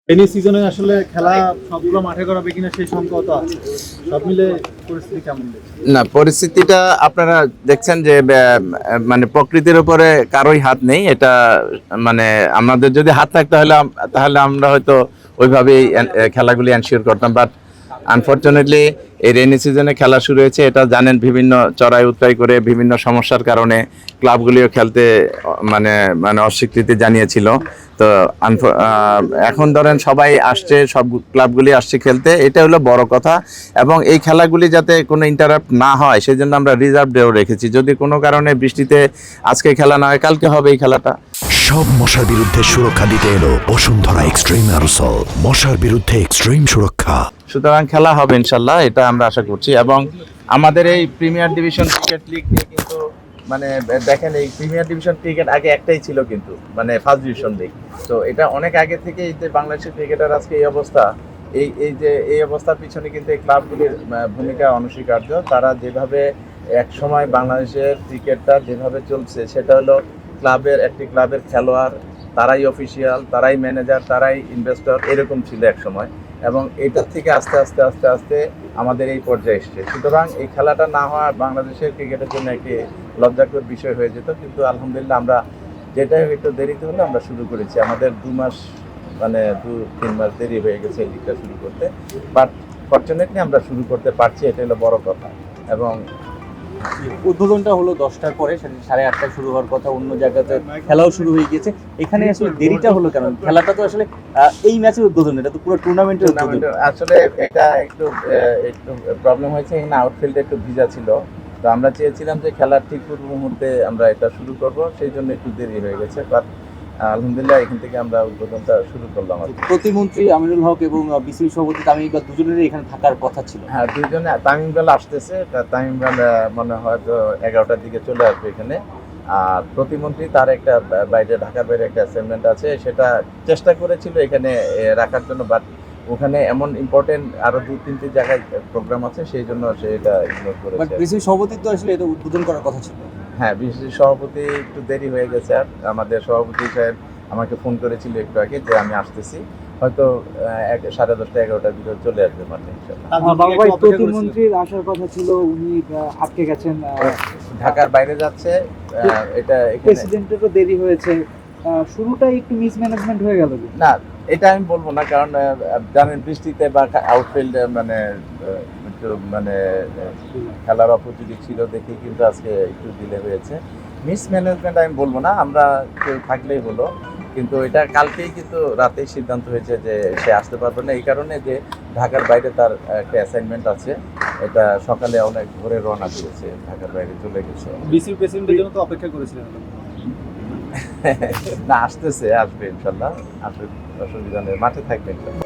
Rainy সিজনে আসলে খেলা সবগুলো মাঠে করাবে কিনা সেই সংকট আছে। সব মিলে পরিস্থিতি কেমন দেখছেন? না, পরিস্থিতিটা আপনারা দেখছেন যে মানে প্রকৃতির উপরে কারোই হাত নেই। এটা মানে আমাদের যদি হাত থাকতে তাহলে আমরা হয়তো ওইভাবেই খেলাগুলি এনশিওর করতাম। বাট আনফরচুনেটলি এই রেনি সিজনে খেলা শুরু হয়েছে, এটা জানেন, বিভিন্ন চড়াই উতরাই করে বিভিন্ন সমস্যার কারণে ক্লাবগুলিও খেলতে মানে মানে অস্বীকৃতি জানিয়েছিল। তো এখন ধরেন সবাই আসছে, সব ক্লাবগুলি আসছে খেলতে, এটা হলো বড় কথা। এবং এই খেলাগুলি যাতে কোনো ইন্টারাপ্ট না হয় সেই জন্য আমরা রিজার্ভ ডেও রেখেছি। যদি কোনো কারণে বৃষ্টিতে আজকে খেলা না হয়, কালকে হবে এই খেলাটা। সব মশার বিরুদ্ধে সুরক্ষা দিতে এলো বসুন্ধরা এক্সট্রিম অ্যারোসল, মশার বিরুদ্ধে এক্সট্রিম সুরক্ষা। সুতরাং খেলা হবে ইনশাল্লাহ, এটা আমরা আশা করছি। এবং আমাদের এই প্রিমিয়ার ডিভিশন ক্রিকেট লিগ নিয়ে কিন্তু মানে দেখেন, এই প্রিমিয়ার ডিভিশন ক্রিকেট আগে একটাই ছিল, কিন্তু মানে ফার্স্ট ডিভিশন লিগ। তো এটা অনেক আগে থেকে এই যে বাংলাদেশের ক্রিকেটার আজকে এই অবস্থা, এই অবস্থার পিছনে কিন্তু এই ক্লাবগুলির ভূমিকা অনস্বীকার্য। তারা যেভাবে এক সময় বাংলাদেশের ক্রিকেটটা যেভাবে চলছে, সেটা হলো একটি ক্লাবের খেলোয়াড়, তারাই অফিসিয়াল, তারাই ম্যানেজার, তারাই ইনভেস্টর, এরকম ছিল এক সময়। এবং এটার থেকে আস্তে আস্তে আস্তে আস্তে আমাদের এই পর্যায়ে এসছে। সুতরাং এই খেলাটা না হওয়া বাংলাদেশের ক্রিকেটের জন্য একটি লজ্জাকর বিষয় হয়ে যেত। কিন্তু আলহামদুলিল্লাহ আমরা যেটাই হয়তো দেরিতে হলে আমরা শুরু করেছি। আমাদের 2-3 মাস দেরি হয়ে গেছে এই দিকটা শুরু করতে, বাট ফরচুনেটলি আমরা শুরু করতে পারছি, এটা হলো বড় কথা। এবং উদ্বোধনটা হলো 10টার পরে, 8:30টায় শুরু হওয়ার কথা। অন্য জায়গাতে খেলাও শুরু হয়ে গিয়েছে, এখানে আসলে দেরিটা হলো কেন? খেলাটা তো আসলে এই ম্যাচের উদ্বোধন, এটা তো পুরো টুর্নামেন্টের উদ্বোধন। আসলে এটা একটু প্রবলেম হয়েছে, এখানে আউটফিল্ডে একটু ভিজা ছিল। তো আমরা চেয়েছিলাম যে খেলার ঠিক পূর্ব মুহূর্তে আমরা এটা শুরু করব, সেই জন্য একটু দেরি হয়ে গেছে। বাট আলহামদুলিল্লাহ এখান থেকে আমরা উদ্বোধনটা শুরু করলাম। প্রতিমন্ত্রী আমিনুল হক এবং বিসিবি সভাপতি তামিম ইকবাল দুজনেরই এখানে থাকার কথা ছিল। হ্যাঁ, দুইজনে। তামিম ইকবাল আসতেছে, তামিম ইকবাল মনে হয় তো 11টার দিকে চলে আসবে এখানে। আর প্রতিমন্ত্রী তার একটা বাইরে, ঢাকার বাইরে একটা অ্যাসাইনমেন্ট আছে, সেটা চেষ্টা করেছিল এখানে রাখার জন্য। বাট ওখানে এমন ইম্পর্টেন্ট আরো 2-3টি জায়গায় প্রোগ্রাম আছে, সেই জন্য সে এটা ইগনোর বাট করেছে। বিসিবি সভাপতি তো আসলে এটা উদ্বোধন করার কথা ছিল। হ্যাঁ, বিসিসি সভাপতি একটু দেরি হয়ে গেছে। আর আমাদের সভাপতি সাহেব আমাকে ফোন করেছিল একটু আগে যে আমি আসতেছি, হয়তো 10:30 11টার ভিতরে চলে আসবে মাঠে ইনশাআল্লাহ। প্রতিমন্ত্রীর আসার কথা ছিল, উনি আটকে গেছেন, ঢাকার বাইরে যাচ্ছে। এটা প্রেসিডেন্টেরও দেরি হয়েছে। শুরুটা একটু মিসম্যানেজমেন্ট হয়ে গেল। না, এটা আমি বলবো না, কারণ জানেন বৃষ্টিতে বা আউটফিল্ড মানে একটু মানে খেলার অপযোগী ছিল দেখে কিন্তু আজকে একটু ডিলে হয়েছে। মিসম্যানেজমেন্ট আমি বলবো না, আমরা কেউ থাকলেই হলো। কিন্তু এটা কালকেই কিন্তু রাতেই সিদ্ধান্ত হয়েছে যে সে আসতে পারবে না, এই কারণে যে ঢাকার বাইরে তার একটা অ্যাসাইনমেন্ট আছে। এটা সকালে অনেক ভোরে রওনা দিয়েছে, ঢাকার বাইরে চলে গেছে। বিসিবি প্রেসিডেন্টের জন্য তো অপেক্ষা করেছিলেন। না, আসবে ইনশাল্লাহ, আসবে, অসুবিধা নেই, মাঠে থাকবে ইনশাল্লাহ।